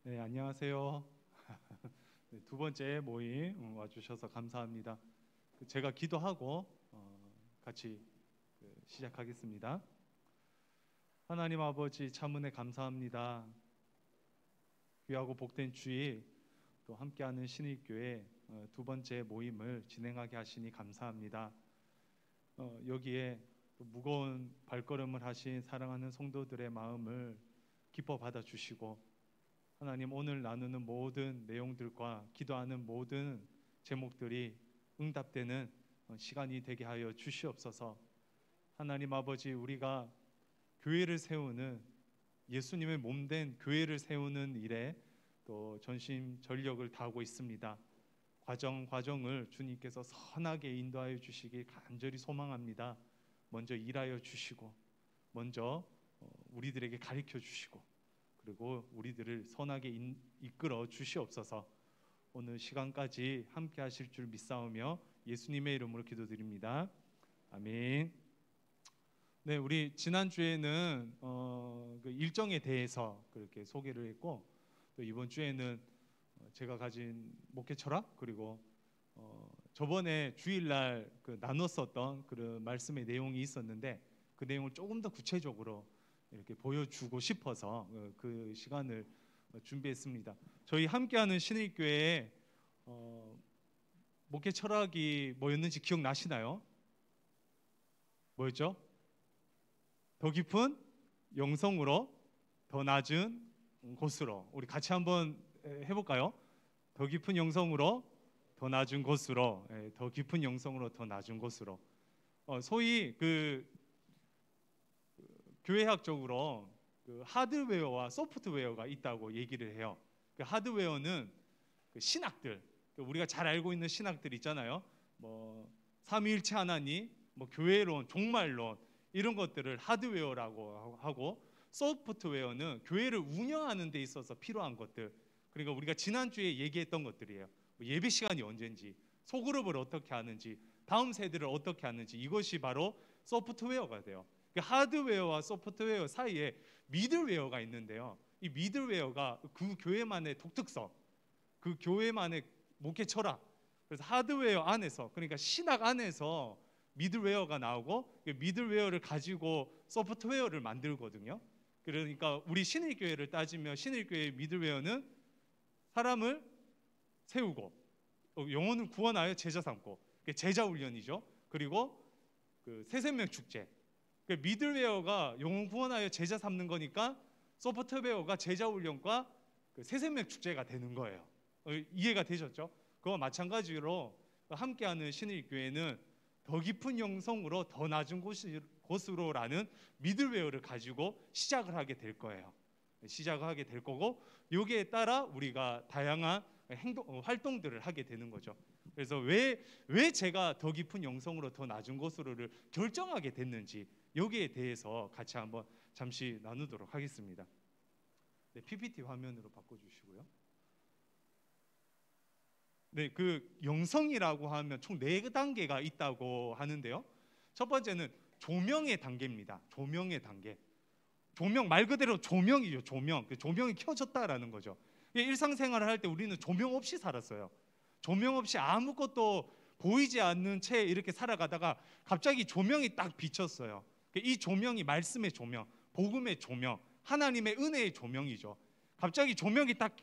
네, 안녕하세요. 네, 두 번째 모임 와주셔서 감사합니다. 제가 기도하고 같이 시작하겠습니다. 하나님 아버지 참 은혜 감사합니다. 귀하고 복된 주일 또 함께하는 신일교회 두 번째 모임을 진행하게 하시니 감사합니다. 여기에 또 무거운 발걸음을 하신 사랑하는 성도들의 마음을 기뻐 받아주시고 하나님 오늘 나누는 모든 내용들과 기도하는 모든 제목들이 응답되는 시간이 되게 하여 주시옵소서. 하나님 아버지, 우리가 교회를 세우는 예수님의 몸된 교회를 세우는 일에 또 전심전력을 다하고 있습니다. 과정을 주님께서 선하게 인도하여 주시길 간절히 소망합니다. 먼저 일하여 주시고 먼저 우리들에게 가르쳐 주시고 그리고 우리들을 선하게 이끌어 주시옵소서. 오늘 시간까지 함께 하실 줄 믿사오며 예수님의 이름으로 기도드립니다. 아멘. 네, 우리 지난주에는 그 일정에 대해서 그렇게 소개를 했고 또 이번 주에는 제가 가진 목회 철학 그리고 저번에 주일날 그 나눴었던 그런 말씀의 내용이 있었는데 그 내용을 조금 더 구체적으로 이렇게 보여주고 싶어서 그 시간을 준비했습니다. 저희 함께하는 신일교회의 목회 철학이 뭐였는지 기억나시나요? 뭐였죠? 더 깊은 영성으로 더 낮은 곳으로. 우리 같이 한번 해볼까요? 더 깊은 영성으로 더 낮은 곳으로. 더 깊은 영성으로 더 낮은 곳으로. 소위 그 교회학적으로 그 하드웨어와 소프트웨어가 있다고 얘기를 해요. 그 하드웨어는 그 신학들, 우리가 잘 알고 있는 신학들 있잖아요. 뭐 삼위일체 하나님, 뭐 교회론, 종말론 이런 것들을 하드웨어라고 하고, 소프트웨어는 교회를 운영하는 데 있어서 필요한 것들. 그러니까 우리가 지난주에 얘기했던 것들이에요. 뭐 예배 시간이 언제인지, 소그룹을 어떻게 하는지, 다음 세대를 어떻게 하는지, 이것이 바로 소프트웨어가 돼요. 하드웨어와 소프트웨어 사이에 미들웨어가 있는데요. 이 미들웨어가 그 교회만의 독특성, 그 교회만의 목회 철학. 그래서 하드웨어 안에서, 그러니까 신학 안에서 미들웨어가 나오고 미들웨어를 가지고 소프트웨어를 만들거든요. 그러니까 우리 신일교회를 따지면 신일교회의 미들웨어는 사람을 세우고 영혼을 구원하여 제자 삼고, 제자 훈련이죠. 그리고 그 새생명 축제, 미들웨어가 영혼 구원하여 제자 삼는 거니까 소프트웨어가 제자 훈련과 그 새생명 축제가 되는 거예요. 이해가 되셨죠? 그와 마찬가지로 함께하는 신일교회는 더 깊은 영성으로 더 낮은 곳으로라는 미들웨어를 가지고 시작을 하게 될 거예요. 시작을 하게 될 거고, 여기에 따라 우리가 다양한 활동들을 하게 되는 거죠. 그래서 왜 제가 더 깊은 영성으로 더 낮은 곳으로를 결정하게 됐는지, 여기에 대해서 같이 한번 잠시 나누도록 하겠습니다. 네, PPT 화면으로 바꿔주시고요. 네, 그 영성이라고 하면 총 4단계가 있다고 하는데요. 첫 번째는 조명의 단계입니다. 조명의 단계. 조명 말 그대로 조명이죠. 조명. 그 조명이 켜졌다라는 거죠. 일상생활을 할 때 우리는 조명 없이 살았어요. 조명 없이 아무것도 보이지 않는 채 이렇게 살아가다가 갑자기 조명이 딱 비쳤어요. 이 조명이 말씀의 조명, 복음의 조명, 하나님의 은혜의 조명이죠. 갑자기 조명이 딱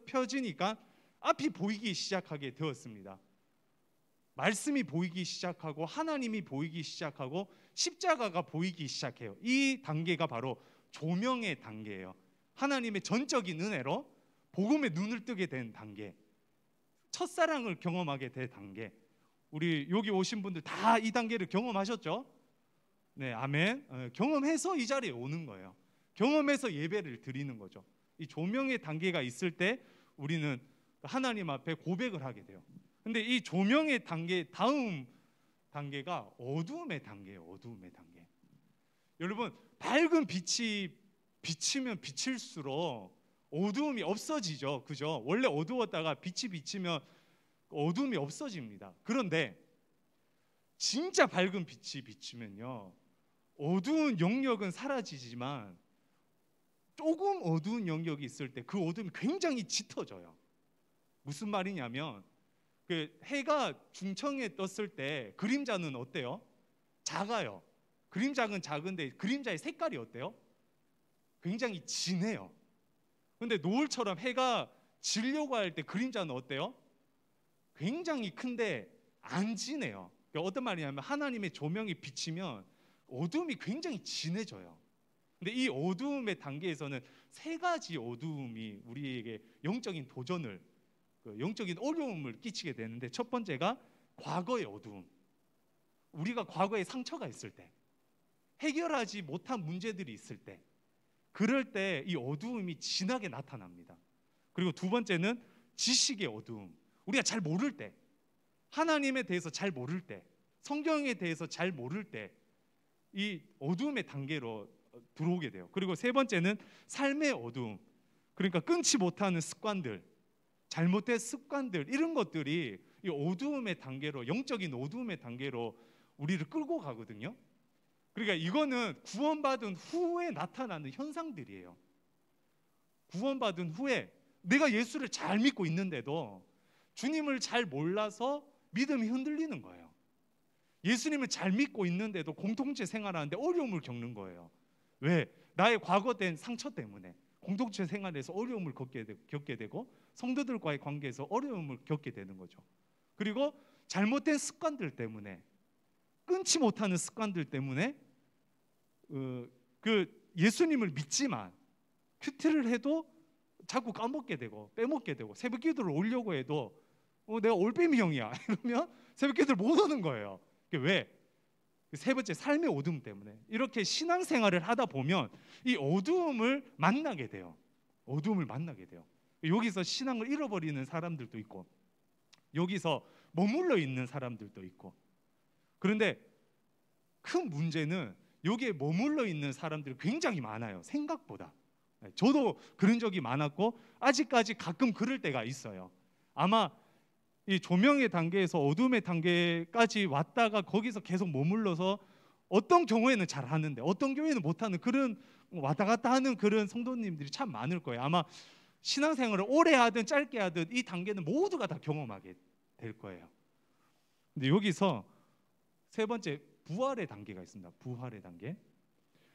펴지니까 앞이 보이기 시작하게 되었습니다. 말씀이 보이기 시작하고 하나님이 보이기 시작하고 십자가가 보이기 시작해요. 이 단계가 바로 조명의 단계예요. 하나님의 전적인 은혜로 복음의 눈을 뜨게 된 단계, 첫사랑을 경험하게 된 단계. 우리 여기 오신 분들 다 이 단계를 경험하셨죠? 네, 아멘. 경험해서 이 자리에 오는 거예요. 경험해서 예배를 드리는 거죠. 이 조명의 단계가 있을 때 우리는 하나님 앞에 고백을 하게 돼요. 근데 이 조명의 단계 다음 단계가 어두움의 단계예요. 어두움의 단계. 여러분, 밝은 빛이 비치면 비칠수록 어두움이 없어지죠. 그죠? 원래 어두웠다가 빛이 비치면 어두움이 없어집니다. 그런데 진짜 밝은 빛이 비치면요, 어두운 영역은 사라지지만 조금 어두운 영역이 있을 때 그 어둠이 굉장히 짙어져요. 무슨 말이냐면 그 해가 중청에 떴을 때 그림자는 어때요? 작아요. 그림자는 작은데 그림자의 색깔이 어때요? 굉장히 진해요. 근데 노을처럼 해가 지려고 할 때 그림자는 어때요? 굉장히 큰데 안 진해요. 그러니까 어떤 말이냐면 하나님의 조명이 비치면 어둠이 굉장히 진해져요. 근데 이 어두움의 단계에서는 세 가지 어두움이 우리에게 영적인 도전을, 영적인 어려움을 끼치게 되는데, 첫 번째가 과거의 어두움. 우리가 과거에 상처가 있을 때, 해결하지 못한 문제들이 있을 때, 그럴 때 이 어두움이 진하게 나타납니다. 그리고 두 번째는 지식의 어두움. 우리가 잘 모를 때, 하나님에 대해서 잘 모를 때, 성경에 대해서 잘 모를 때 이 어두움의 단계로 들어오게 돼요. 그리고 세 번째는 삶의 어두움. 그러니까 끊지 못하는 습관들, 잘못된 습관들, 이런 것들이 이 어두움의 단계로, 영적인 어두움의 단계로 우리를 끌고 가거든요. 그러니까 이거는 구원받은 후에 나타나는 현상들이에요. 구원받은 후에 내가 예수를 잘 믿고 있는데도 주님을 잘 몰라서 믿음이 흔들리는 거예요. 예수님을 잘 믿고 있는데도 공동체 생활하는데 어려움을 겪는 거예요. 왜? 나의 과거된 상처 때문에 공동체 생활에서 어려움을 겪게 되고 성도들과의 관계에서 어려움을 겪게 되는 거죠. 그리고 잘못된 습관들 때문에, 끊지 못하는 습관들 때문에 그 예수님을 믿지만 큐티를 해도 자꾸 까먹게 되고 빼먹게 되고, 새벽 기도를 오려고 해도 내가 올빼미 형이야 이러면 새벽 기도를 못 오는 거예요. 왜? 세 번째, 삶의 어두움 때문에. 이렇게 신앙생활을 하다 보면 이 어두움을 만나게 돼요. 어두움을 만나게 돼요. 여기서 신앙을 잃어버리는 사람들도 있고, 여기서 머물러 있는 사람들도 있고. 그런데 큰 문제는 여기에 머물러 있는 사람들이 굉장히 많아요. 생각보다. 저도 그런 적이 많았고 아직까지 가끔 그럴 때가 있어요. 아마 이 조명의 단계에서 어둠의 단계까지 왔다가 거기서 계속 머물러서 어떤 경우에는 잘 하는데 어떤 경우에는 못하는, 그런 왔다 갔다 하는 그런 성도님들이 참 많을 거예요. 아마 신앙생활을 오래 하든 짧게 하든 이 단계는 모두가 다 경험하게 될 거예요. 근데 여기서 세 번째, 부활의 단계가 있습니다. 부활의 단계.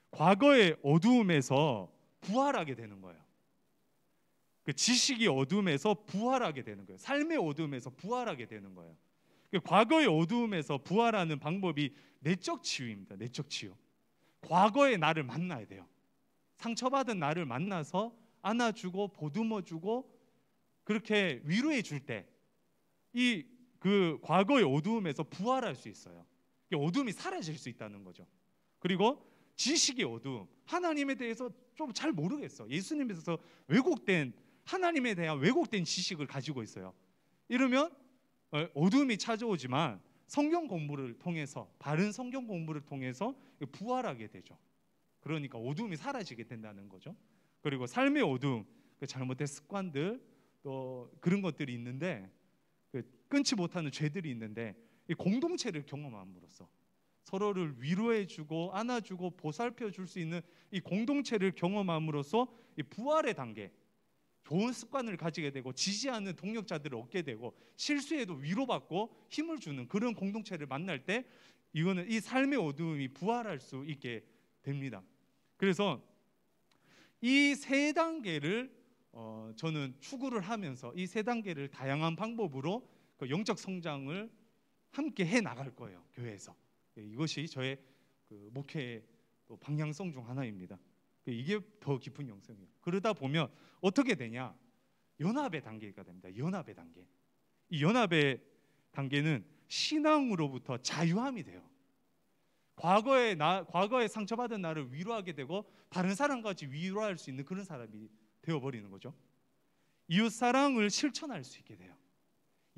과거의 어두움에서 부활하게 되는 거예요. 그 지식이 어둠에서 부활하게 되는 거예요. 삶의 어둠에서 부활하게 되는 거예요. 과거의 어두움에서 부활하는 방법이 내적 치유입니다. 내적 치유. 과거의 나를 만나야 돼요. 상처받은 나를 만나서 안아주고 보듬어주고 그렇게 위로해 줄 때 이 그 과거의 어두움에서 부활할 수 있어요. 어둠이 사라질 수 있다는 거죠. 그리고 지식의 어두움, 하나님에 대해서 좀 잘 모르겠어. 예수님에 대해서 왜곡된, 하나님에 대한 왜곡된 지식을 가지고 있어요. 이러면 어둠이 찾아오지만 성경 공부를 통해서, 바른 성경 공부를 통해서 부활하게 되죠. 그러니까 어둠이 사라지게 된다는 거죠. 그리고 삶의 어둠, 잘못된 습관들, 또 그런 것들이 있는데, 끊지 못하는 죄들이 있는데, 이 공동체를 경험함으로써 서로를 위로해주고 안아주고 보살펴줄 수 있는 이 공동체를 경험함으로써 이 부활의 단계, 좋은 습관을 가지게 되고 지지하는 동력자들을 얻게 되고 실수에도 위로받고 힘을 주는 그런 공동체를 만날 때 이거는 이 삶의 어두움이 부활할 수 있게 됩니다. 그래서 이 세 단계를 저는 추구를 하면서 이 세 단계를 다양한 방법으로 그 영적 성장을 함께 해 나갈 거예요. 교회에서. 이것이 저의 그 목회의 방향성 중 하나입니다. 이게 더 깊은 영성이에요. 그러다 보면 어떻게 되냐? 연합의 단계가 됩니다. 연합의 단계. 이 연합의 단계는 신앙으로부터 자유함이 돼요. 과거에 상처받은 나를 위로하게 되고 다른 사람까지 위로할 수 있는 그런 사람이 되어버리는 거죠. 이웃 사랑을 실천할 수 있게 돼요.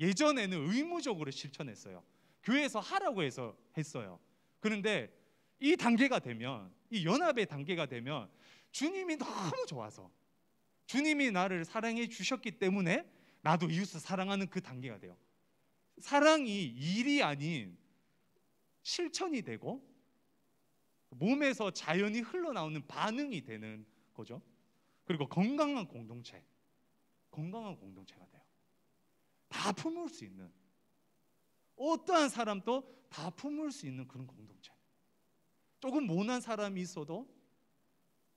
예전에는 의무적으로 실천했어요. 교회에서 하라고 해서 했어요. 그런데 이 단계가 되면, 이 연합의 단계가 되면 주님이 너무 좋아서, 주님이 나를 사랑해 주셨기 때문에 나도 이웃을 사랑하는 그 단계가 돼요. 사랑이 일이 아닌 실천이 되고 몸에서 자연히 흘러나오는 반응이 되는 거죠. 그리고 건강한 공동체가 돼요. 다 품을 수 있는, 어떠한 사람도 다 품을 수 있는 그런 공동체. 조금 모난 사람이 있어도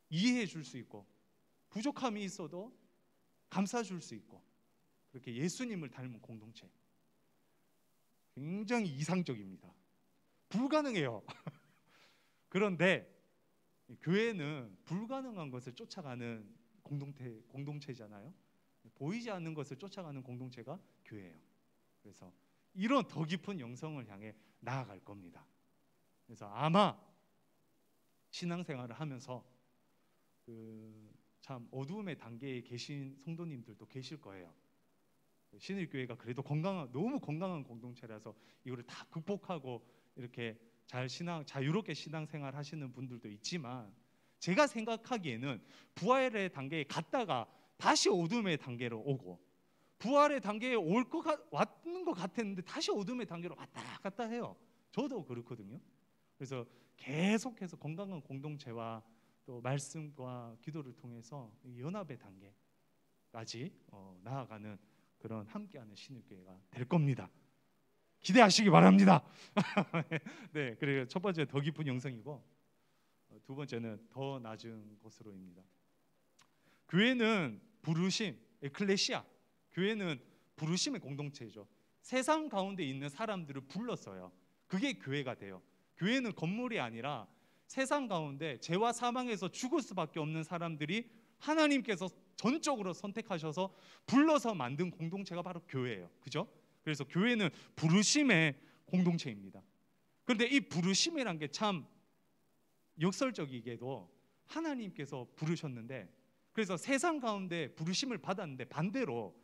이해해 줄 수 있고, 부족함이 있어도 감싸 줄 수 있고, 그렇게 예수님을 닮은 공동체. 굉장히 이상적입니다. 불가능해요. 그런데 교회는 불가능한 것을 쫓아가는 공동체잖아요. 보이지 않는 것을 쫓아가는 공동체가 교회예요. 그래서 이런 더 깊은 영성을 향해 나아갈 겁니다. 그래서 아마 신앙생활을 하면서 참 어두움의 단계에 계신 성도님들도 계실 거예요. 신일교회가 그래도 너무 건강한 공동체라서 이거를 다 극복하고 이렇게 자유롭게 신앙생활 하시는 분들도 있지만, 제가 생각하기에는 부활의 단계에 갔다가 다시 어둠의 단계로 오고, 부활의 단계에 왔는 것 같았는데 다시 어둠의 단계로 왔다 갔다 해요. 저도 그렇거든요. 그래서 계속해서 건강한 공동체와 또 말씀과 기도를 통해서 연합의 단계까지 나아가는 그런 함께하는 신일교회가 될 겁니다. 기대하시기 바랍니다. 네, 그리고 첫 번째 더 깊은 영성이고, 두 번째는 더 낮은 것으로입니다. 교회는 부르심, 에클레시아. 교회는 부르심의 공동체죠. 세상 가운데 있는 사람들을 불렀어요. 그게 교회가 돼요. 교회는 건물이 아니라 세상 가운데 죄와 사망에서 죽을 수밖에 없는 사람들이 하나님께서 전적으로 선택하셔서 불러서 만든 공동체가 바로 교회예요. 그죠? 그래서 교회는 부르심의 공동체입니다. 그런데 이 부르심이란 게 참 역설적이게도 하나님께서 부르셨는데, 그래서 세상 가운데 부르심을 받았는데 반대로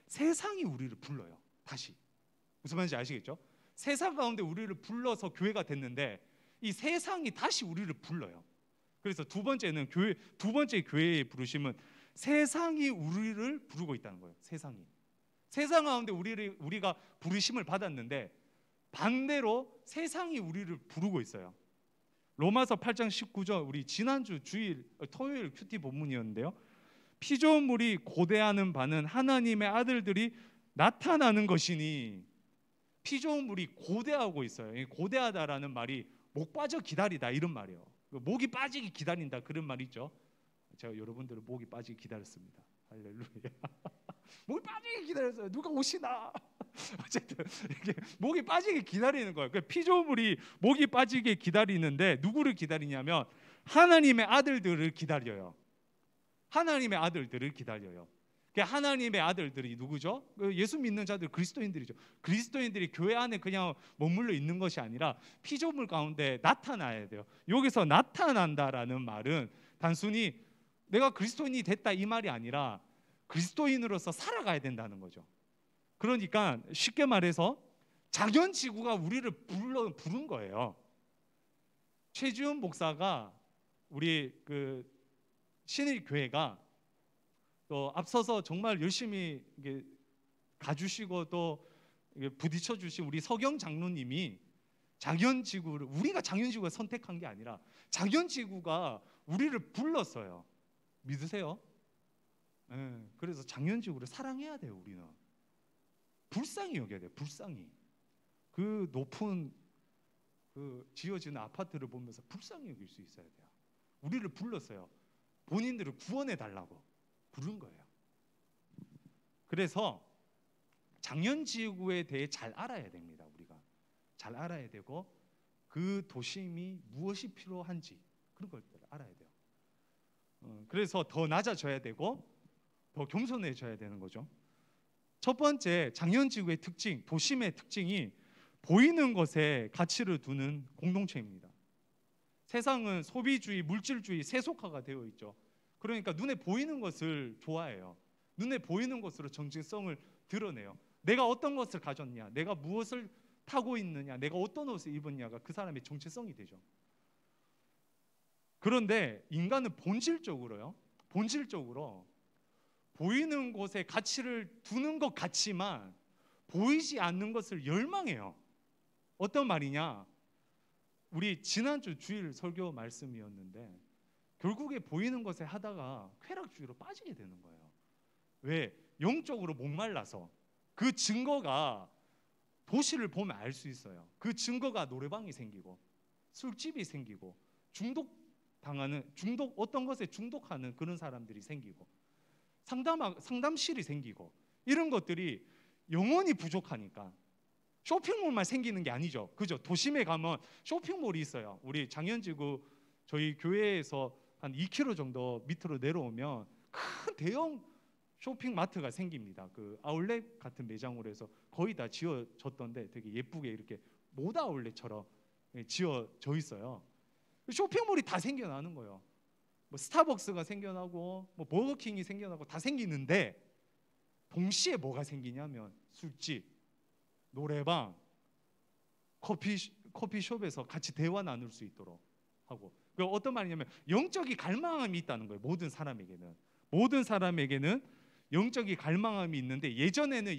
세상이 우리를 불러요. 다시. 무슨 말인지 아시겠죠? 세상 가운데 우리를 불러서 교회가 됐는데 이 세상이 다시 우리를 불러요. 그래서 두 번째 교회의 부르심은 세상이 우리를 부르고 있다는 거예요. 세상 가운데 우리가 부르심을 받았는데 반대로 세상이 우리를 부르고 있어요. 로마서 8장 19절, 우리 지난주 토요일 큐티 본문이었는데요. 피조물이 고대하는 바는 하나님의 아들들이 나타나는 것이니. 피조물이 고대하고 있어요. 고대하다라는 말이 목 빠져 기다리다 이런 말이에요. 목이 빠지기 기다린다 그런 말 있죠. 제가 여러분들을 목이 빠지기 기다렸습니다. 할렐루야. 목이 빠지기 기다렸어요. 누가 오시나. 어쨌든 이렇게 목이 빠지게 기다리는 거예요. 피조물이 목이 빠지게 기다리는데 누구를 기다리냐면 하나님의 아들들을 기다려요. 하나님의 아들들을 기다려요. 하나님의 아들들이 누구죠? 예수 믿는 자들, 그리스도인들이죠. 그리스도인들이 교회 안에 그냥 머물러 있는 것이 아니라 피조물 가운데 나타나야 돼요. 여기서 나타난다라는 말은 단순히 내가 그리스도인이 됐다 이 말이 아니라 그리스도인으로서 살아가야 된다는 거죠. 그러니까 쉽게 말해서 자견지구가 우리를 부른 거예요. 최지훈 목사가 우리 신일교회가 또 앞서서 정말 열심히 가주시고 또 부딪혀 주신 우리 서경 장로님이 우리가 자견지구를 선택한 게 아니라 자견지구가 우리를 불렀어요. 믿으세요? 네, 그래서 자견지구를 사랑해야 돼요. 우리는 불쌍히 여겨야 돼요. 불쌍히. 그 높은 지어지는 아파트를 보면서 불쌍히 여길 수 있어야 돼요. 우리를 불렀어요. 본인들을 구원해 달라고 부른 거예요. 그래서 장년지구에 대해 잘 알아야 됩니다. 우리가 잘 알아야 되고 그 도심이 무엇이 필요한지 그런 것들을 알아야 돼요. 그래서 더 낮아져야 되고 더 겸손해져야 되는 거죠. 첫 번째, 장년지구의 특징, 도심의 특징이 보이는 것에 가치를 두는 공동체입니다. 세상은 소비주의, 물질주의, 세속화가 되어 있죠. 그러니까 눈에 보이는 것을 좋아해요. 눈에 보이는 것으로 정체성을 드러내요. 내가 어떤 것을 가졌냐, 내가 무엇을 타고 있느냐, 내가 어떤 옷을 입었냐가 그 사람의 정체성이 되죠. 그런데 인간은 본질적으로 보이는 곳에 가치를 두는 것 같지만 보이지 않는 것을 열망해요. 어떤 말이냐? 우리 지난주 주일 설교 말씀이었는데 결국에 보이는 것에 하다가 쾌락주의로 빠지게 되는 거예요. 왜? 영적으로 목말라서. 그 증거가 도시를 보면 알 수 있어요. 그 증거가 노래방이 생기고 술집이 생기고 어떤 것에 중독하는 그런 사람들이 생기고 상담실이 생기고 이런 것들이 영혼이 부족하니까 쇼핑몰만 생기는 게 아니죠. 그죠? 도심에 가면 쇼핑몰이 있어요. 우리 장현지구 저희 교회에서 한 2km 정도 밑으로 내려오면 큰 대형 쇼핑마트가 생깁니다. 그 아울렛 같은 매장으로 해서 거의 다 지어졌던데 되게 예쁘게 이렇게 모다 아울렛처럼 지어져 있어요. 쇼핑몰이 다 생겨나는 거예요. 뭐 스타벅스가 생겨나고 뭐 버거킹이 생겨나고 다 생기는데 동시에 뭐가 생기냐면 술집, 노래방, 커피숍에서 같이 대화 나눌 수 있도록 하고, 그 어떤 말이냐면 영적인 갈망함이 있다는 거예요. 모든 사람에게는 영적인 갈망함이 있는데 예전에는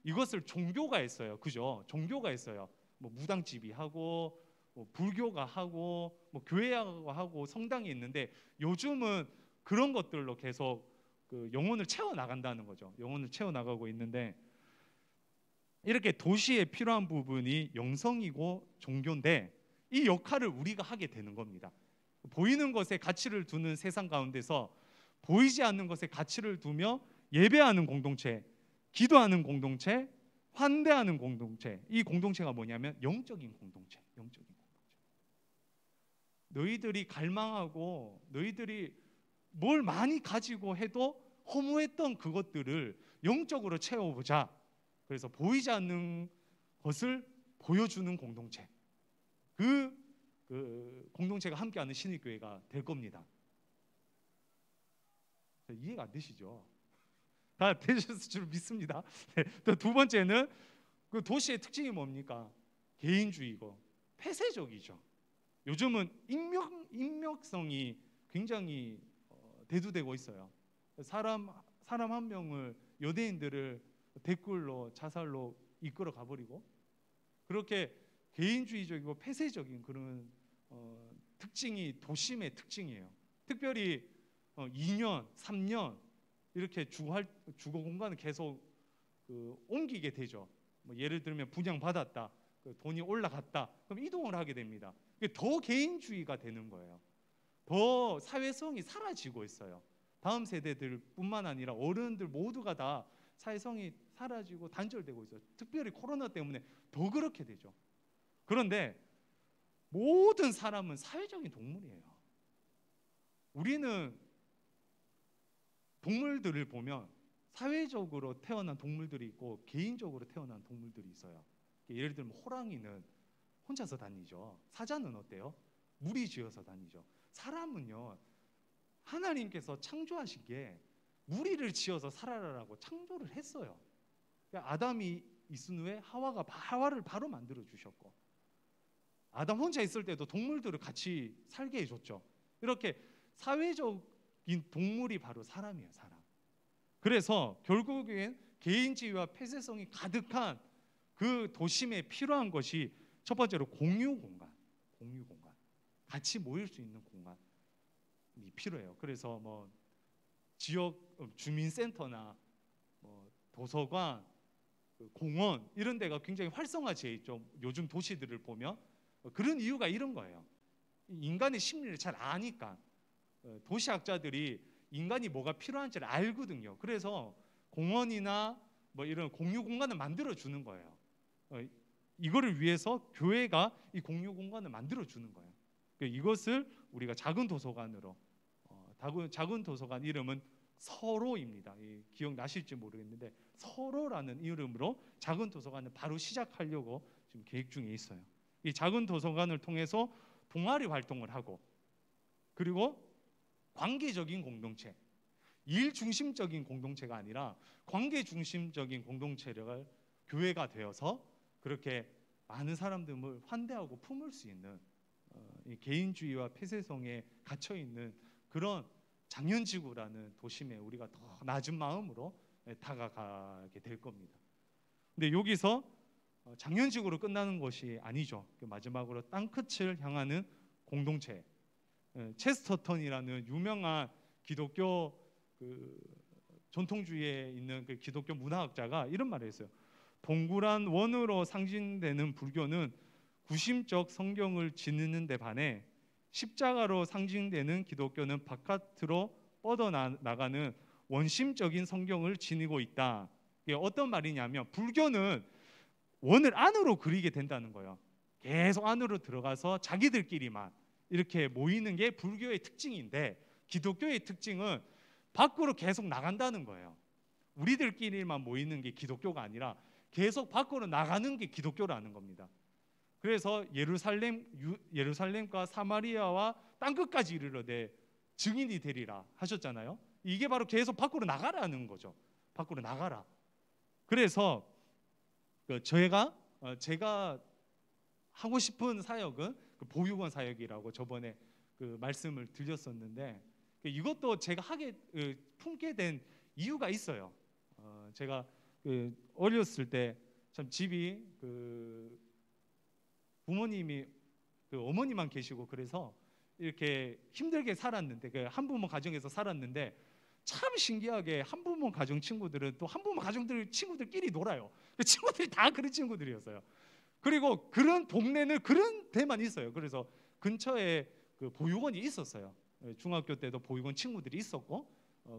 이것을 종교가 했어요. 그죠? 종교가 했어요. 뭐 무당집이 하고 뭐 불교가 하고 뭐 교회가 하고 성당이 있는데 요즘은 그런 것들로 계속 그 영혼을 채워 나간다는 거죠. 영혼을 채워 나가고 있는데 이렇게 도시에 필요한 부분이 영성이고 종교인데 이 역할을 우리가 하게 되는 겁니다. 보이는 것에 가치를 두는 세상 가운데서 보이지 않는 것에 가치를 두며 예배하는 공동체, 기도하는 공동체, 환대하는 공동체. 이 공동체가 뭐냐면 영적인 공동체. 너희들이 갈망하고 너희들이 뭘 많이 가지고 해도 허무했던 그것들을 영적으로 채워보자. 그래서 보이지 않는 것을 보여주는 공동체. 그 공동체가 함께하는 신익교회가 될 겁니다. 이해가 안 되시죠? 다 되셨을 줄 믿습니다. 네, 또 두 번째는 그 도시의 특징이 뭡니까? 개인주의고 폐쇄적이죠. 요즘은 익명성이 굉장히 대두되고 있어요. 사람 한 명을 연예인들을 댓글로 자살로 이끌어 가버리고 그렇게 개인주의적이고 폐쇄적인 그런 특징이 도심의 특징이에요. 특별히 2년, 3년 이렇게 주거 공간을 계속 옮기게 되죠. 뭐 예를 들면 분양받았다, 돈이 올라갔다, 그럼 이동을 하게 됩니다. 더 개인주의가 되는 거예요. 더 사회성이 사라지고 있어요. 다음 세대들뿐만 아니라 어른들 모두가 다 사회성이 사라지고 단절되고 있어요. 특별히 코로나 때문에 더 그렇게 되죠. 그런데 모든 사람은 사회적인 동물이에요. 우리는 동물들을 보면 사회적으로 태어난 동물들이 있고 개인적으로 태어난 동물들이 있어요. 예를 들면 호랑이는 혼자서 다니죠. 사자는 어때요? 무리지어서 다니죠. 사람은요, 하나님께서 창조하신 게 무리를 지어서 살아라라고 창조를 했어요. 아담이 있은 후에 하와를 바로 만들어 주셨고, 아담 혼자 있을 때도 동물들을 같이 살게 해줬죠. 이렇게 사회적인 동물이 바로 사람이에요, 사람. 그래서 결국엔 개인주의와 폐쇄성이 가득한 그 도심에 필요한 것이 첫 번째로 공유 공간. 같이 모일 수 있는 공간이 필요해요. 그래서 뭐 지역 주민센터나 뭐 도서관, 공원 이런 데가 굉장히 활성화되어 있죠. 요즘 도시들을 보면 그런 이유가 이런 거예요. 인간의 심리를 잘 아니까. 도시학자들이 인간이 뭐가 필요한지를 알거든요. 그래서 공원이나 뭐 이런 공유 공간을 만들어 주는 거예요. 이거를 위해서 교회가 이 공유 공간을 만들어 주는 거예요. 이것을 우리가 작은 도서관으로, 작은 도서관 이름은 서로입니다. 기억나실지 모르겠는데 서로라는 이름으로 작은 도서관을 바로 시작하려고 지금 계획 중에 있어요. 이 작은 도서관을 통해서 동아리 활동을 하고, 그리고 관계적인 공동체, 일 중심적인 공동체가 아니라 관계 중심적인 공동체를 교회가 되어서 그렇게 많은 사람들을 환대하고 품을 수 있는 이 개인주의와 폐쇄성에 갇혀 있는 그런 장현지구라는 도심에 우리가 더 낮은 마음으로 다가가게 될 겁니다. 근데 여기서 장현지구로 끝나는 것이 아니죠. 마지막으로 땅끝을 향하는 공동체. 체스터턴이라는 유명한 기독교 그 전통주의에 있는 그 기독교 문화학자가 이런 말을 했어요. 동그란 원으로 상징되는 불교는 구심적 성경을 지니는 데 반해 십자가로 상징되는 기독교는 바깥으로 뻗어나가는 원심적인 성경을 지니고 있다. 이게 어떤 말이냐면 불교는 원을 안으로 그리게 된다는 거예요. 계속 안으로 들어가서 자기들끼리만 이렇게 모이는 게 불교의 특징인데 기독교의 특징은 밖으로 계속 나간다는 거예요. 우리들끼리만 모이는 게 기독교가 아니라 계속 밖으로 나가는 게 기독교라는 겁니다. 그래서 예루살렘과 사마리아와 땅끝까지 이르러되 증인이 되리라 하셨잖아요. 이게 바로 계속 밖으로 나가라는 거죠. 밖으로 나가라. 그래서 제가 하고 싶은 사역은 보육원 사역이라고 저번에 말씀을 드렸었는데 이것도 제가 품게 된 이유가 있어요. 제가 어렸을 때 참 집이 부모님이 어머니만 계시고 그래서 이렇게 힘들게 살았는데 한부모 가정에서 살았는데 참 신기하게 한부모 가정 친구들은 또 한부모 가정들 친구들끼리 놀아요. 친구들이 다 그런 친구들이었어요. 그리고 그런 동네는 그런 데만 있어요. 그래서 근처에 보육원이 있었어요. 중학교 때도 보육원 친구들이 있었고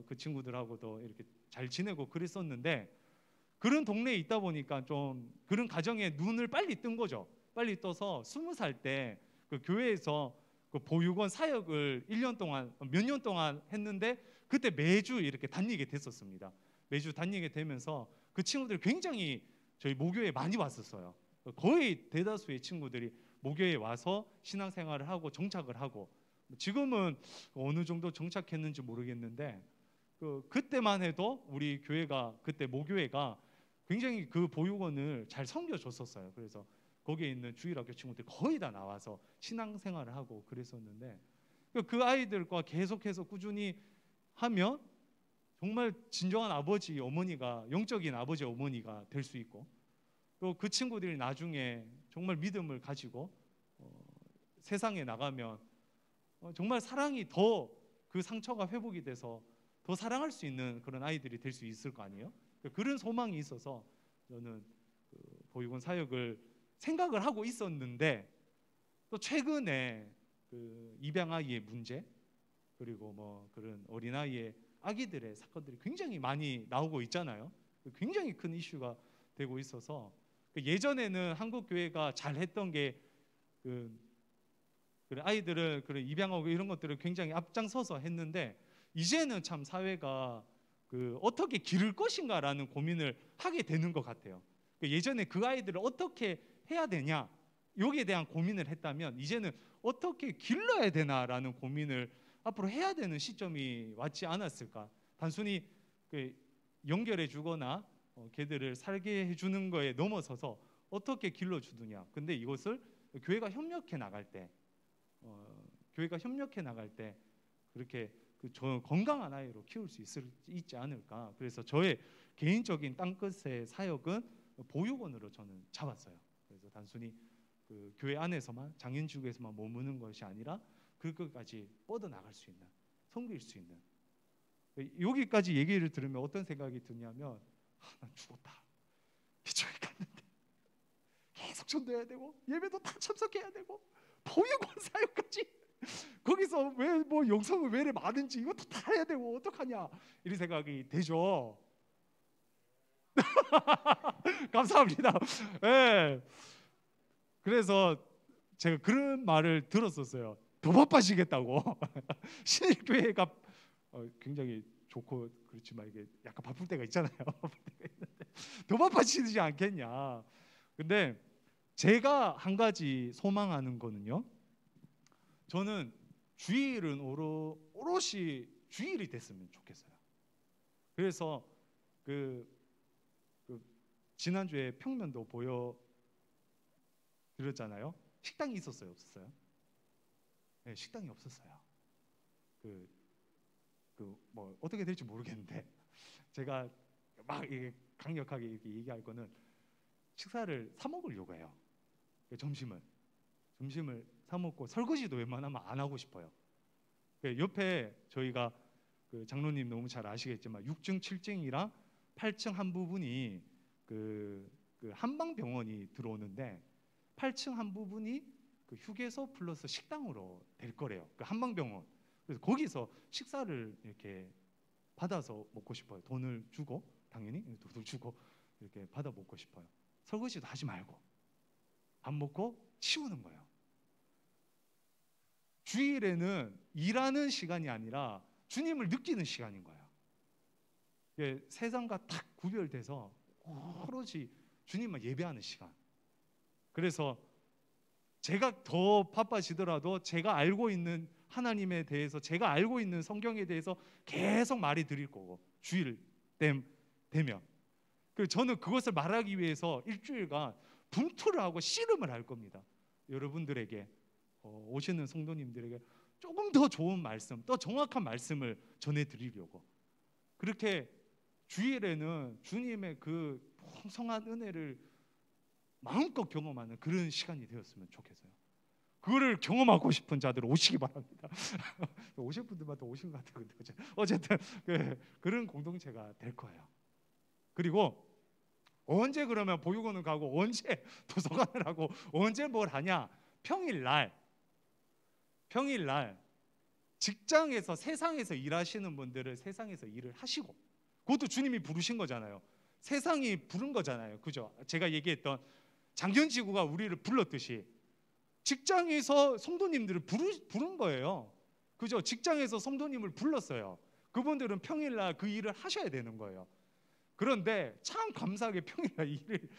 그 친구들하고도 이렇게 잘 지내고 그랬었는데 그런 동네에 있다 보니까 좀 그런 가정에 눈을 빨리 뜬 거죠. 빨리 떠서 20살 때 교회에서 보육원 사역을 1년 동안 몇 년 동안 했는데 그때 매주 이렇게 다니게 됐었습니다. 매주 다니게 되면서 그 친구들이 굉장히 저희 모교에 많이 왔었어요. 거의 대다수의 친구들이 모교에 와서 신앙생활을 하고 정착을 하고 지금은 어느 정도 정착했는지 모르겠는데 그때만 해도 우리 교회가 그때 모교회가 굉장히 그 보육원을 잘 섬겨줬었어요. 그래서 거기에 있는 주일학교 친구들이 거의 다 나와서 신앙생활을 하고 그랬었는데 그 아이들과 계속해서 꾸준히 하면 정말 진정한 아버지 어머니가 영적인 아버지 어머니가 될 수 있고 또 그 친구들이 나중에 정말 믿음을 가지고 세상에 나가면 정말 사랑이 더 그 상처가 회복이 돼서 더 사랑할 수 있는 그런 아이들이 될 수 있을 거 아니에요? 그런 소망이 있어서 저는 보육원 사역을 생각을 하고 있었는데 또 최근에 입양아이의 문제 그리고 뭐 그런 어린아이의 아기들의 사건들이 굉장히 많이 나오고 있잖아요. 굉장히 큰 이슈가 되고 있어서 예전에는 한국 교회가 잘했던 게 아이들을 입양하고 이런 것들을 굉장히 앞장서서 했는데 이제는 참 사회가 어떻게 기를 것인가라는 고민을 하게 되는 것 같아요. 예전에 그 아이들을 어떻게 해야 되냐 여기에 대한 고민을 했다면 이제는 어떻게 길러야 되나라는 고민을 앞으로 해야 되는 시점이 왔지 않았을까. 단순히 연결해 주거나 걔들을 살게 해주는 거에 넘어서서 어떻게 길러주느냐. 근데 이것을 교회가 협력해 나갈 때 그렇게 건강한 아이로 키울 수 있지 않을까. 그래서 저의 개인적인 땅끝의 사역은 보육원으로 저는 잡았어요. 그래서 단순히 교회 안에서만 장애인지구에서만 머무는 것이 아니라 그것까지 뻗어나갈 수 있는 섬길 수 있는 여기까지 얘기를 들으면 어떤 생각이 드냐면 난 죽었다. 기초에 갔는데 계속 전도해야 되고 예배도 다 참석해야 되고 보육원 사역까지 거기서 왜 뭐 영성은 왜 이렇게 많은지 이것도 다 해야 되고 어떡하냐 이런 생각이 되죠. 감사합니다. 네. 그래서 제가 그런 말을 들었었어요. 더 바빠지겠다고. 신일교회가 굉장히 좋고 그렇지만 이게 약간 바쁠 때가 있잖아요. 더 바빠지지 않겠냐. 근데 제가 한 가지 소망하는 거는요. 저는 주일은 오롯이 주일이 됐으면 좋겠어요. 그래서 지난주에 평면도 보여드렸잖아요. 식당이 있었어요, 없었어요? 네, 식당이 없었어요. 뭐 어떻게 될지 모르겠는데 제가 막 이게 강력하게 이렇게 얘기할 거는 식사를 사 먹으려고 해요. 점심을 사 먹고 설거지도 웬만하면 안 하고 싶어요. 옆에 저희가 그 장로님 너무 잘 아시겠지만 6층, 7층이랑 8층 한 부분이 그 한방병원이 들어오는데 8층 한 부분이 그 휴게소 플러스 식당으로 될 거래요. 그 한방병원. 그래서 거기서 식사를 이렇게 받아서 먹고 싶어요. 돈을 주고, 당연히 돈을 주고 이렇게 받아 먹고 싶어요. 설거지도 하지 말고 밥 먹고 치우는 거예요. 주일에는 일하는 시간이 아니라 주님을 느끼는 시간인 거예요. 세상과 딱 구별돼서 오로지 주님만 예배하는 시간. 그래서 제가 더 바빠지더라도 제가 알고 있는 하나님에 대해서, 제가 알고 있는 성경에 대해서 계속 말이 드릴 거고, 주일 되면 저는 그것을 말하기 위해서 일주일간 분투를 하고 씨름을 할 겁니다. 여러분들에게, 오시는 성도님들에게 조금 더 좋은 말씀, 더 정확한 말씀을 전해드리려고. 그렇게 주일에는 주님의 그 풍성한 은혜를 마음껏 경험하는 그런 시간이 되었으면 좋겠어요. 그거를 경험하고 싶은 자들 오시기 바랍니다. 오실 분들마다 오신 것 같아요. 어쨌든 그런 공동체가 될 거예요. 그리고 언제 그러면 보육원을 가고, 언제 도서관을 하고, 언제 뭘 하냐? 평일날 직장에서, 세상에서 일하시는 분들은 세상에서 일을 하시고, 그것도 주님이 부르신 거잖아요. 세상이 부른 거잖아요. 그죠? 제가 얘기했던 장현지구가 우리를 불렀듯이 직장에서 성도님들을 부른 거예요. 그죠? 직장에서 성도님을 불렀어요. 그분들은 평일날 그 일을 하셔야 되는 거예요. 그런데 참 감사하게 평일날 일을,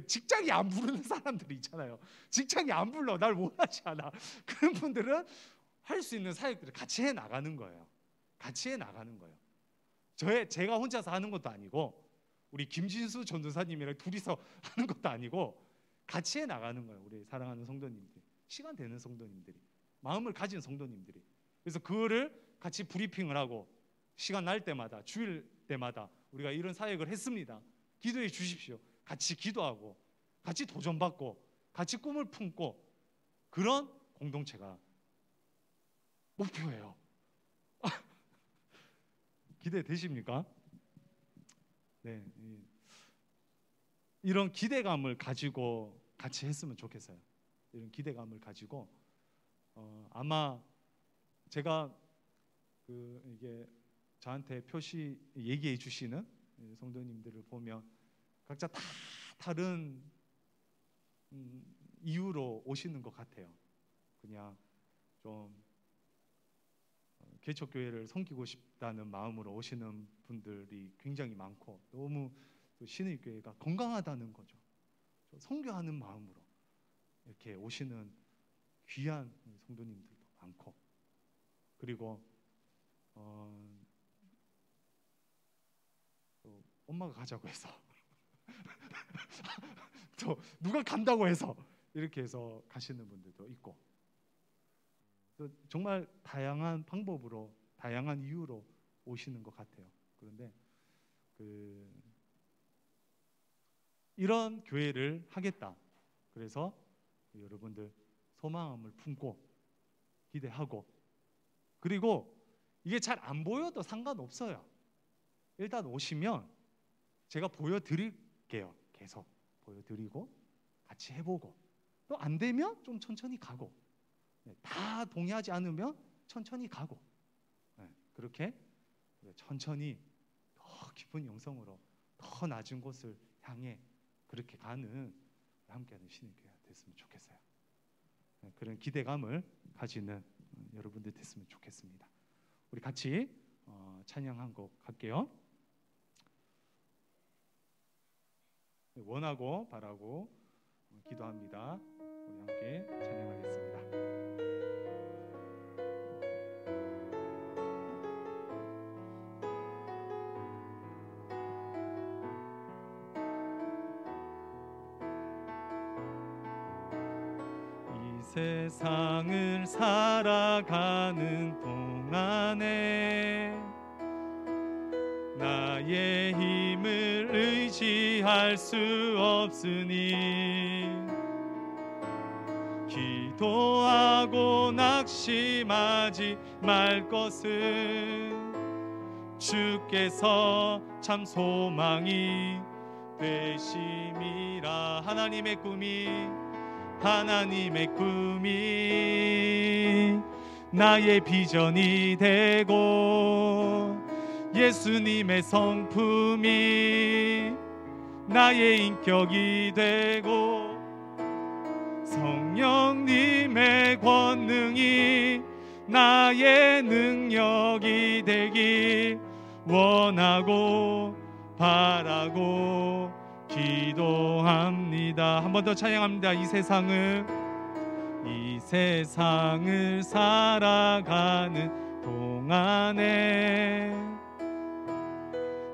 직장이 안 부르는 사람들이 있잖아요. 직장이 안 불러, 날 원하지 않아. 그런 분들은 할 수 있는 사역들을 같이 해 나가는 거예요. 같이 해 나가는 거예요. 제가 혼자서 하는 것도 아니고, 우리 김진수 전도사님이랑 둘이서 하는 것도 아니고, 같이 해 나가는 거예요. 우리 사랑하는 성도님들이, 시간 되는 성도님들이, 마음을 가진 성도님들이. 그래서 그거를 같이 브리핑을 하고, 시간 날 때마다, 주일 때마다 우리가 이런 사역을 했습니다. 기도해 주십시오. 같이 기도하고, 같이 도전받고, 같이 꿈을 품고, 그런 공동체가 목표예요. 기대되십니까? 네, 이런 기대감을 가지고 같이 했으면 좋겠어요. 이런 기대감을 가지고 아마 제가 이게 저한테 표시 얘기해 주시는 성도님들을 보면 각자 다 다른 이유로 오시는 것 같아요. 그냥 좀 개척교회를 섬기고 싶다는 마음으로 오시는 분들이 굉장히 많고, 너무 또 신의교회가 건강하다는 거죠. 선교하는 마음으로 이렇게 오시는 귀한 성도님들도 많고, 그리고 또 엄마가 가자고 해서 또 누가 간다고 해서 이렇게 해서 가시는 분들도 있고, 정말 다양한 방법으로, 다양한 이유로 오시는 것 같아요. 그런데 이런 교회를 하겠다, 그래서 여러분들 소망을 품고 기대하고, 그리고 이게 잘 안 보여도 상관없어요. 일단 오시면 제가 보여드릴게요. 계속 보여드리고 같이 해보고, 또 안 되면 좀 천천히 가고, 다 동의하지 않으면 천천히 가고, 그렇게 천천히 더 깊은 영성으로 더 낮은 곳을 향해 그렇게 가는 함께하는 신의교회가 됐으면 좋겠어요. 그런 기대감을 가지는 여러분들 됐으면 좋겠습니다. 우리 같이 찬양 한 곡 할게요. 원하고 바라고 기도합니다. 우리 함께 찬양하겠습니다. 세상을 살아가는 동안에 나의 힘을 의지할 수 없으니 기도하고 낙심하지 말 것은 주께서 참 소망이 되심이라. 하나님의 꿈이 나의 비전이 되고 예수님의 성품이 나의 인격이 되고 성령님의 권능이 나의 능력이 되길 원하고 바라고 기도합니다. 한 번 더 찬양합니다. 이 세상을 살아가는 동안에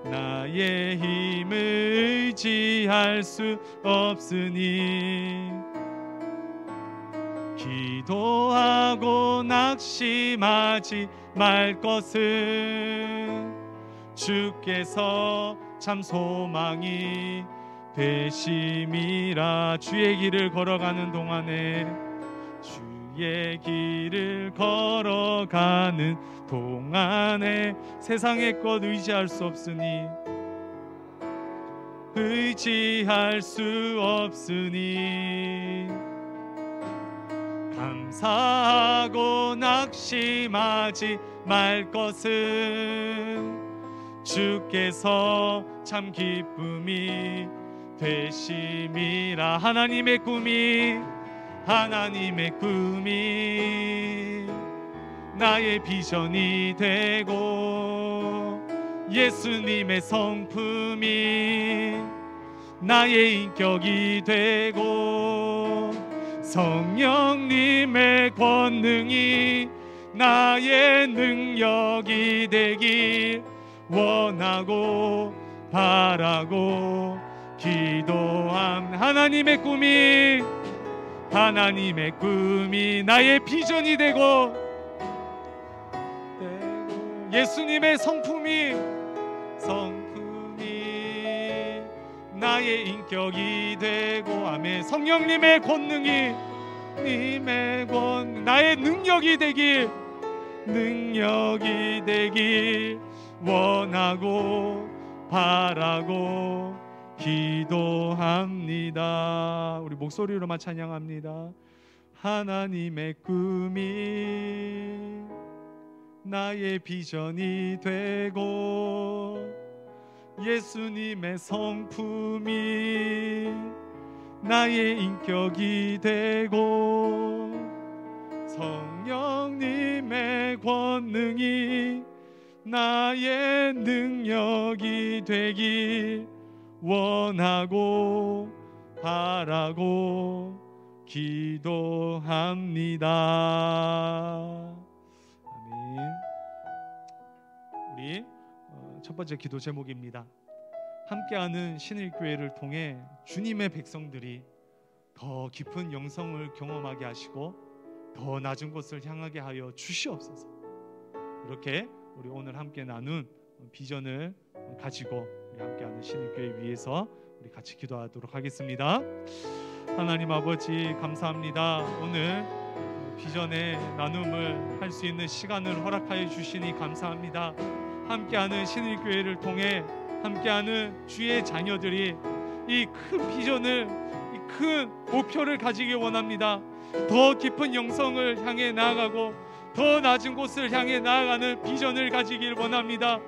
나의 힘을 의지할 수 없으니 기도하고 낙심하지 말 것은 주께서 참 소망이 되심이라. 주의 길을 걸어가는 동안에 세상의 것 의지할 수 없으니 감사하고 낙심하지 말 것은 주께서 참 기쁨이 되심이라. 하나님의 꿈이 나의 비전이 되고 예수님의 성품이 나의 인격이 되고 성령님의 권능이 나의 능력이 되길 원하고 바라고 기도함. 하나님의 꿈이 나의 비전이 되고 예수님의 성품이 나의 인격이 되고 아멘. 성령님의 권능이 나의 능력이 되길 원하고 바라고 기도합니다. 우리 목소리로만 찬양합니다. 하나님의 꿈이 나의 비전이 되고 예수님의 성품이 나의 인격이 되고 성령님의 권능이 나의 능력이 되길 원하고 바라고 기도합니다. 아멘. 우리 첫 번째 기도 제목입니다. 함께하는 신일교회를 통해 주님의 백성들이 더 깊은 영성을 경험하게 하시고 더 낮은 곳을 향하게 하여 주시옵소서. 이렇게 우리 오늘 함께 나눈 비전을 가지고 우리 함께하는 신일교회 위해서 우리 같이 기도하도록 하겠습니다. 하나님 아버지 감사합니다. 오늘 비전의 나눔을 할 수 있는 시간을 허락하여 주시니 감사합니다. 함께하는 신일교회를 통해 함께하는 주의 자녀들이 이 큰 비전을, 이 큰 목표를 가지기 원합니다. 더 깊은 영성을 향해 나아가고 더 낮은 곳을 향해 나아가는 비전을 가지길 원합니다.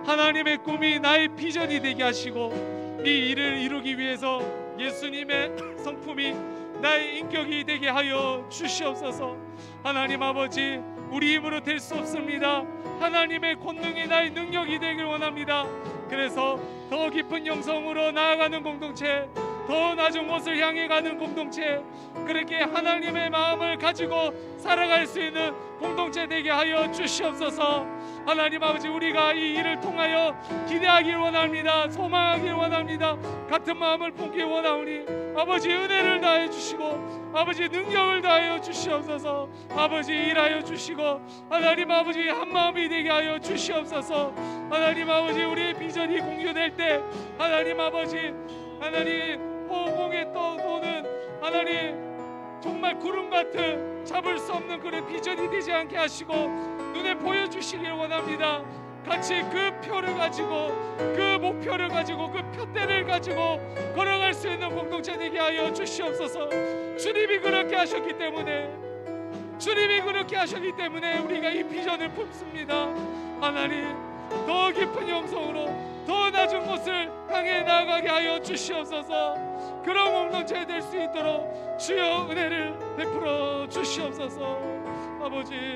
하나님의 꿈이 나의 비전이 되게 하시고 이 일을 이루기 위해서 예수님의 성품이 나의 인격이 되게 하여 주시옵소서. 하나님 아버지, 우리 힘으로 될 수 없습니다. 하나님의 권능이 나의 능력이 되길 원합니다. 그래서 더 깊은 영성으로 나아가는 공동체, 더 낮은 곳을 향해 가는 공동체, 그렇게 하나님의 마음을 가지고 살아갈 수 있는 공동체 되게 하여 주시옵소서. 하나님 아버지, 우리가 이 일을 통하여 기대하길 원합니다. 소망하길 원합니다. 같은 마음을 품길 원하오니 아버지 은혜를 다해 주시고 아버지 능력을 다하여 주시옵소서. 아버지 일하여 주시고 하나님 아버지 한마음이 되게 하여 주시옵소서. 하나님 아버지, 우리의 비전이 공유될 때 하나님 아버지, 하나님 호공에 떠도는 하나님 정말 구름 같은 잡을 수 없는 그런 비전이 되지 않게 하시고 눈에 보여주시길 원합니다. 같이 그 표를 가지고, 그 목표를 가지고, 그 표대를 가지고 걸어갈 수 있는 공동체 되게 하여 주시옵소서. 주님이 그렇게 하셨기 때문에 우리가 이 비전을 품습니다. 하나님, 더 깊은 영성으로 더 낮은 곳을 향해 나아가게 하여 주시옵소서. 그런 공동체 될 수 있도록 주여 은혜를 베풀어 주시옵소서. 아버지,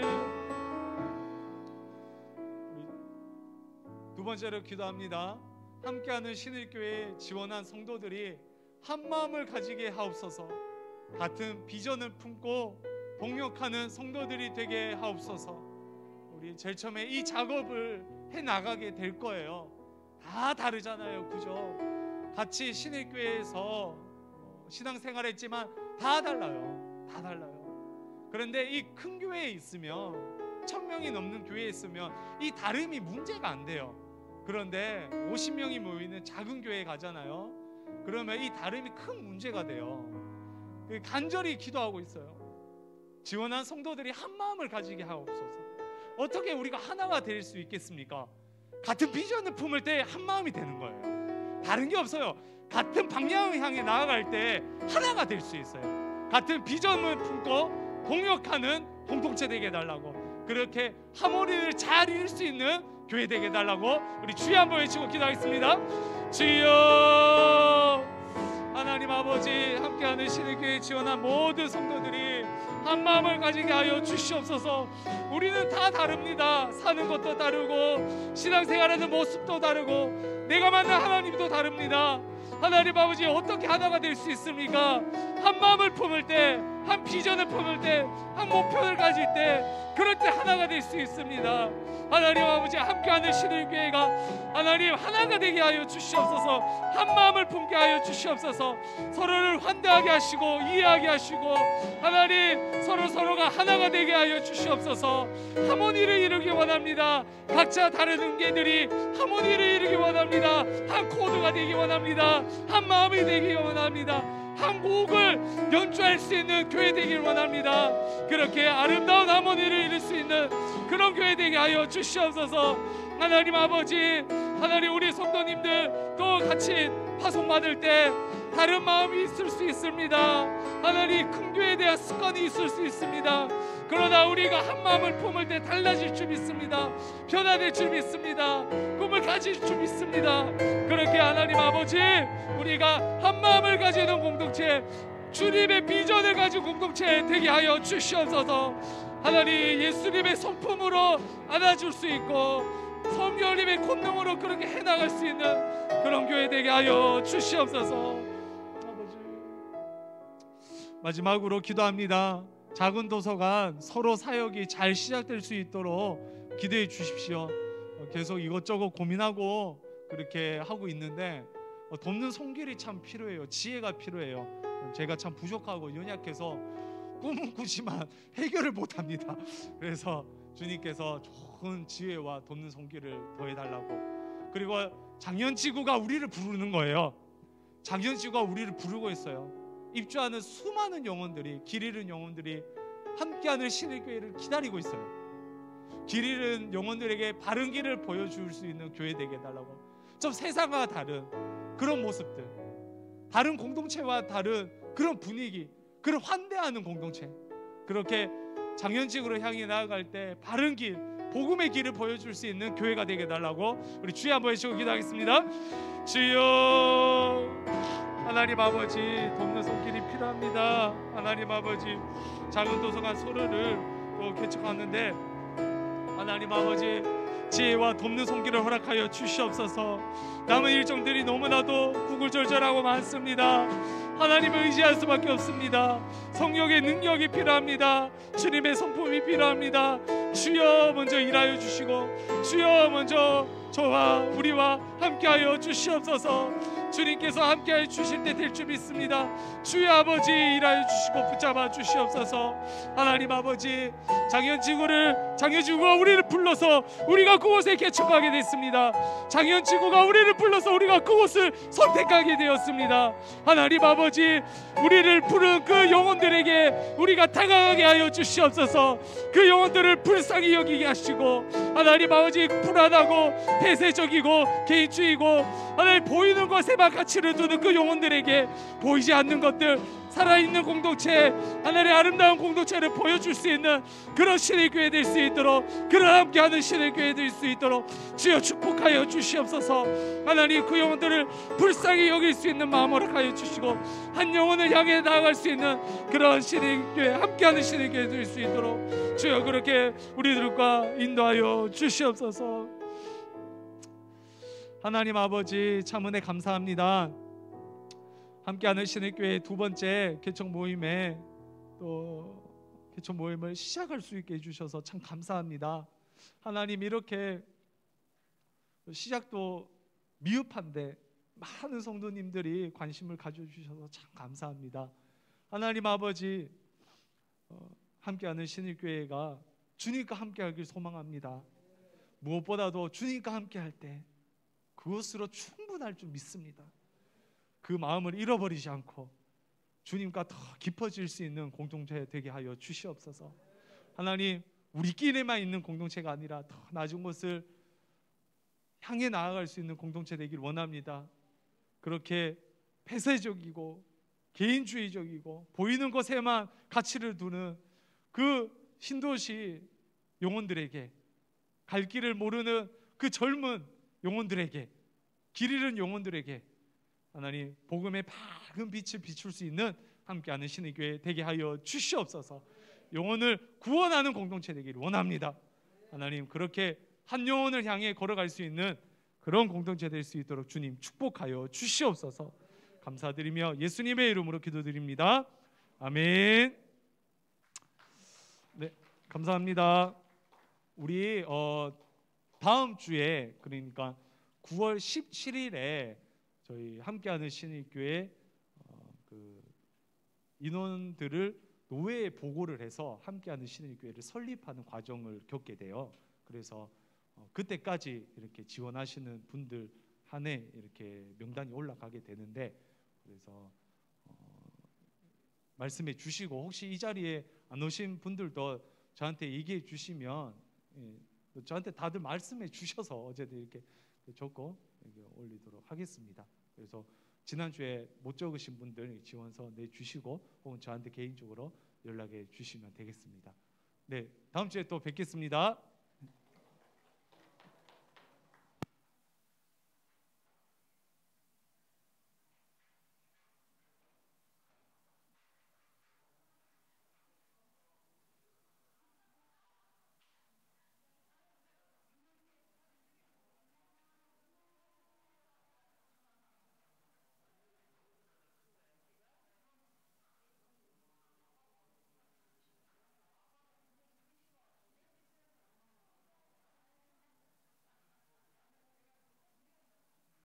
두 번째로 기도합니다. 함께하는 신일교회에 지원한 성도들이 한 마음을 가지게 하옵소서. 같은 비전을 품고 동역하는 성도들이 되게 하옵소서. 우리 제일 처음에 이 작업을 해나가게 될 거예요. 다 다르잖아요, 그죠? 같이 신일교회에서 신앙생활했지만 다 달라요. 그런데 이 큰 교회에 있으면, 1000명이 넘는 교회에 있으면 이 다름이 문제가 안 돼요. 그런데 50명이 모이는 작은 교회에 가잖아요. 그러면 이 다름이 큰 문제가 돼요. 간절히 기도하고 있어요. 지원한 성도들이 한 마음을 가지게 하옵소서. 어떻게 우리가 하나가 될 수 있겠습니까? 같은 비전을 품을 때 한 마음이 되는 거예요. 다른 게 없어요. 같은 방향을 향해 나아갈 때 하나가 될 수 있어요. 같은 비전을 품고 동역하는 공동체 되게 해달라고, 그렇게 하모니를 잘 이룰 수 있는 교회 되게 해달라고 우리 주여 한번 외치고 기도하겠습니다. 주여, 하나님 아버지, 함께하는 신일교회에 지원한 모든 성도들이 한 마음을 가지게 하여 주시옵소서. 우리는 다 다릅니다. 사는 것도 다르고 신앙생활하는 모습도 다르고 내가 만난 하나님도 다릅니다. 하나님 아버지, 어떻게 하나가 될 수 있습니까? 한 마음을 품을 때, 한 비전을 품을 때, 한 목표를 가질 때, 그럴 때 하나가 될 수 있습니다. 하나님 아버지, 함께하는 신일교회가 하나님 하나가 되게 하여 주시옵소서. 한 마음을 품게 하여 주시옵소서. 서로를 환대하게 하시고 이해하게 하시고 하나님, 서로가 하나가 되게 하여 주시옵소서. 하모니를 이루기 원합니다. 각자 다른 은계들이 하모니를 이루기 원합니다. 한 코드가 되기 원합니다. 한 마음이 되기 원합니다. 한 곡을 연주할 수 있는 교회 되길 원합니다. 그렇게 아름다운 하모니를 이룰 수 있는 그런 교회 되게 하여 주시옵소서. 하나님 아버지, 하나님 우리 성도님들 또 같이 파송받을 때 다른 마음이 있을 수 있습니다. 하나님, 큰 교회에 대한 습관이 있을 수 있습니다. 그러나 우리가 한 마음을 품을 때 달라질 줄 믿습니다. 변화될 줄 믿습니다. 꿈을 가질 줄 믿습니다. 그렇게 하나님 아버지, 우리가 한 마음을 가지는 공동체, 주님의 비전을 가진 공동체 되게 하여 주시옵소서. 하나님, 예수님의 성품으로 안아줄 수 있고 성령님의 권능으로 그렇게 해나갈 수 있는 그런 교회 되게 하여 주시옵소서. 아버지, 마지막으로 기도합니다. 작은 도서관 서로 사역이 잘 시작될 수 있도록 기도해 주십시오. 계속 이것저것 고민하고 그렇게 하고 있는데 돕는 손길이 참 필요해요. 지혜가 필요해요. 제가 참 부족하고 연약해서 꿈은 꾸지만 해결을 못합니다. 그래서 주님께서 좋은 지혜와 돕는 손길을 더해달라고. 그리고 장년지구가 우리를 부르는 거예요. 장년지구가 우리를 부르고 있어요. 입주하는 수많은 영혼들이, 길 잃은 영혼들이 함께하는 신일교회를 기다리고 있어요. 길 잃은 영혼들에게 바른 길을 보여줄 수 있는 교회 되게 해달라고. 좀 세상과 다른 그런 모습들, 다른 공동체와 다른 그런 분위기, 그런 환대하는 공동체, 그렇게 장년직으로 향해 나아갈 때 바른 길, 복음의 길을 보여줄 수 있는 교회가 되게 해달라고 우리 주여 한번 외치고 기도하겠습니다. 주여, 하나님 아버지, 돕는 손길이 필요합니다. 하나님 아버지, 작은 도서관 소로를 또 개척하는데 하나님 아버지, 지혜와 돕는 손길을 허락하여 주시옵소서. 남은 일정들이 너무나도 구구절절하고 많습니다. 하나님을 의지할 수밖에 없습니다. 성령의 능력이 필요합니다. 주님의 성품이 필요합니다. 주여 먼저 일하여 주시고 주여 먼저 저와 우리와 함께하여 주시옵소서. 주님께서 함께하여 주실 때 될 줄 믿습니다. 주의 아버지 일하여 주시고 붙잡아 주시옵소서. 하나님 아버지, 장현지구가 우리를 불러서 우리가 그곳에 개척하게 됐습니다. 장현지구가 우리를 불러서 우리가 그곳을 선택하게 되었습니다. 하나님 아버지, 우리를 부른 그 영혼들에게 우리가 다가가게 하여 주시옵소서. 그 영혼들을 불쌍히 여기게 하시고, 하나님 아버지, 불안하고 폐쇄적이고 개인주의고 하나님 보이는 것에만 가치를 두는 그 영혼들에게 보이지 않는 것들, 살아있는 공동체, 하나님의 아름다운 공동체를 보여줄 수 있는 그런 신의 교회 될 수 있도록, 그런 함께하는 신의 교회 될 수 있도록 주여 축복하여 주시옵소서. 하나님, 그 영혼들을 불쌍히 여길 수 있는 마음으로 하여 주시고, 한 영혼을 향해 나아갈 수 있는 그런 신의 교회, 함께하는 신의 교회 될 수 있도록 주여 그렇게 우리들과 인도하여 주시옵소서. 하나님 아버지, 참 은혜 감사합니다. 함께하는 신의교회 두 번째 개척 모임에 또 개척 모임을 시작할 수 있게 해주셔서 참 감사합니다. 하나님, 이렇게 시작도 미흡한데 많은 성도님들이 관심을 가져주셔서 참 감사합니다. 하나님 아버지, 함께하는 신의교회가 주님과 함께하길 소망합니다. 무엇보다도 주님과 함께할 때 그것으로 충분할 줄 믿습니다. 그 마음을 잃어버리지 않고 주님과 더 깊어질 수 있는 공동체 되게 하여 주시옵소서. 하나님, 우리끼리만 있는 공동체가 아니라 더 낮은 곳을 향해 나아갈 수 있는 공동체 되길 원합니다. 그렇게 폐쇄적이고 개인주의적이고 보이는 것에만 가치를 두는 그 신도시 영혼들에게, 갈 길을 모르는 그 젊은 영혼들에게, 길 잃은 영혼들에게 하나님 복음의 밝은 빛을 비출 수 있는 함께하는 신의 교회 되게 하여 주시옵소서. 영혼을 구원하는 공동체 되기를 원합니다. 하나님, 그렇게 한 영혼을 향해 걸어갈 수 있는 그런 공동체 될 수 있도록 주님 축복하여 주시옵소서. 감사드리며 예수님의 이름으로 기도드립니다. 아멘. 네, 감사합니다. 우리 다음 주에, 그러니까 9월 17일에 저희 함께하는 신의교회 그 인원들을 노회에 보고를 해서 함께하는 신의교회를 설립하는 과정을 겪게 돼요. 그래서 그때까지 이렇게 지원하시는 분들 한해 이렇게 명단이 올라가게 되는데, 그래서 말씀해 주시고, 혹시 이 자리에 안 오신 분들도 저한테 얘기해 주시면, 저한테 다들 말씀해 주셔서 어제도 이렇게 적고 올리도록 하겠습니다. 그래서 지난주에 못 적으신 분들 지원서 내주시고 혹은 저한테 개인적으로 연락해 주시면 되겠습니다. 네, 다음 주에 또 뵙겠습니다.